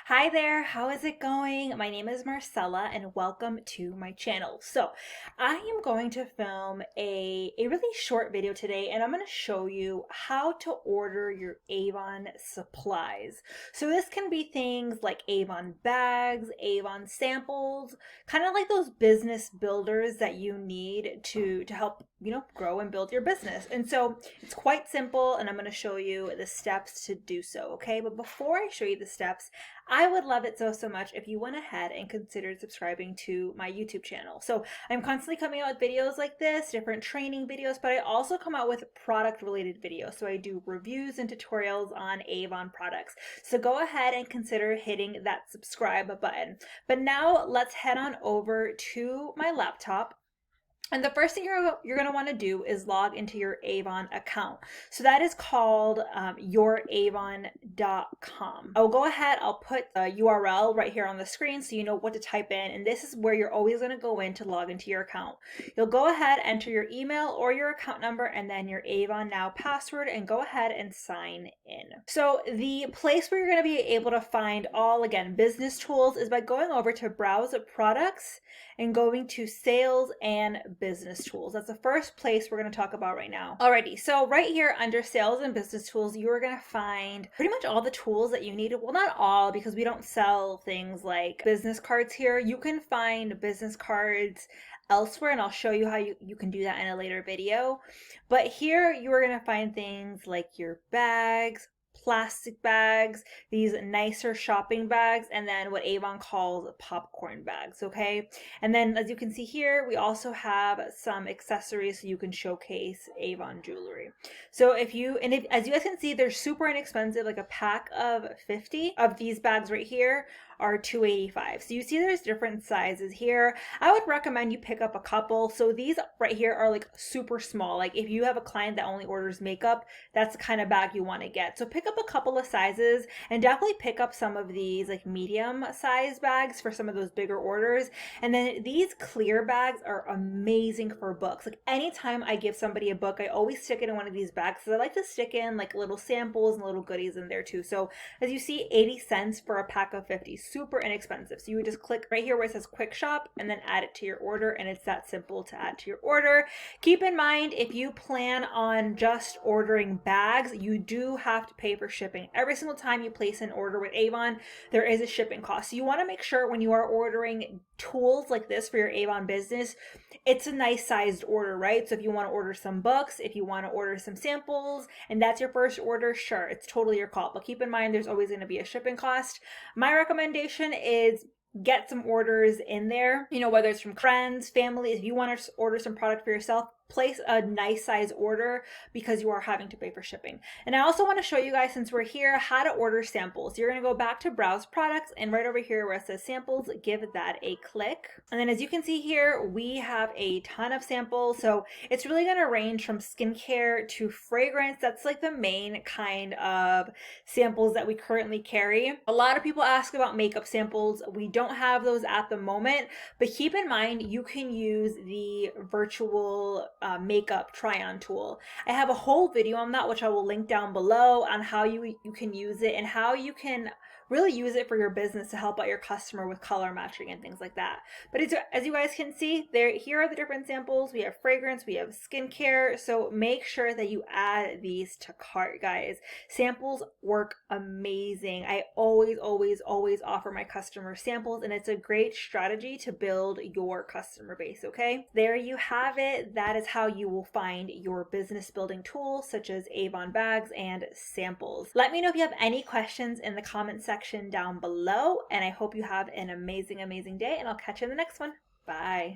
Hi there, how is it going? My name is Marcella and welcome to my channel. So I am going to film a really short video today and I'm going to show you how to order your Avon supplies. So this can be things like Avon bags, Avon samples, kind of like those business builders that you need to help, grow and build your business. And so it's quite simple and I'm going to show you the steps to do so, okay? But before I show you the steps, I would love it so much if you went ahead and considered subscribing to my YouTube channel. So I'm constantly coming out with videos like this, different training videos, but I also come out with product related videos. So I do reviews and tutorials on Avon products. So go ahead and consider hitting that subscribe button. But now let's head on over to my laptop. And the first thing you're going to want to do is log into your Avon account. So that is called youravon.com. I'll go ahead, I'll put the URL right here on the screen so you know what to type in. And this is where you're always going to go in to log into your account. You'll go ahead, enter your email or your account number and then your AvonNow password and go ahead and sign in. So the place where you're going to be able to find all, again, business tools is by going over to Browse Products and going to Sales and Business Tools. That's the first place we're going to talk about right now. Alrighty, so right here under Sales and Business Tools, you are going to find pretty much all the tools that you need. Well, not all, because we don't sell things like business cards here. You can find business cards elsewhere, and I'll show you how you can do that in a later video. But here you are going to find things like your bags, plastic bags, these nicer shopping bags, and then what Avon calls popcorn bags, okay? And then as you can see here, we also have some accessories so you can showcase Avon jewelry. So as you guys can see, they're super inexpensive. Like a pack of 50 of these bags right here are $2.85. So you see there's different sizes here. I would recommend you pick up a couple. So these right here are like super small. Like if you have a client that only orders makeup, that's the kind of bag you want to get. So pick up a couple of sizes and definitely pick up some of these like medium size bags for some of those bigger orders. And then these clear bags are amazing for books. Like anytime I give somebody a book, I always stick it in one of these bags. So I like to stick in like little samples and little goodies in there too. So as you see, 80 cents for a pack of 50, super inexpensive. So you would just click right here where it says quick shop and then add it to your order. And it's that simple to add to your order. Keep in mind, if you plan on just ordering bags, you do have to pay for shipping. Every single time you place an order with Avon, there is a shipping cost. So you want to make sure when you are ordering tools like this for your Avon business, it's a nice sized order, right? So if you want to order some books, if you want to order some samples, and that's your first order, sure, it's totally your call. But keep in mind, there's always going to be a shipping cost. My recommendation is get some orders in there, whether it's from friends, family. If you want to order some product for yourself, place a nice size order because you are having to pay for shipping. And I also want to show you guys, since we're here, how to order samples. You're going to go back to Browse Products and right over here where it says samples, give that a click. And then as you can see here, we have a ton of samples. So it's really going to range from skincare to fragrance. That's like the main kind of samples that we currently carry. A lot of people ask about makeup samples. We don't have those at the moment, but keep in mind you can use the virtual makeup try-on tool. I have a whole video on that, which I will link down below, on how you can use it and how you can really use it for your business to help out your customer with color matching and things like that. But as you guys can see, here are the different samples. We have fragrance, we have skincare. So make sure that you add these to cart, guys. Samples work amazing. I always offer my customers samples, and it's a great strategy to build your customer base, okay? There you have it. That is how you will find your business building tools such as Avon bags and samples. Let me know if you have any questions in the comment section down below, and I hope you have an amazing day, and I'll catch you in the next one. Bye.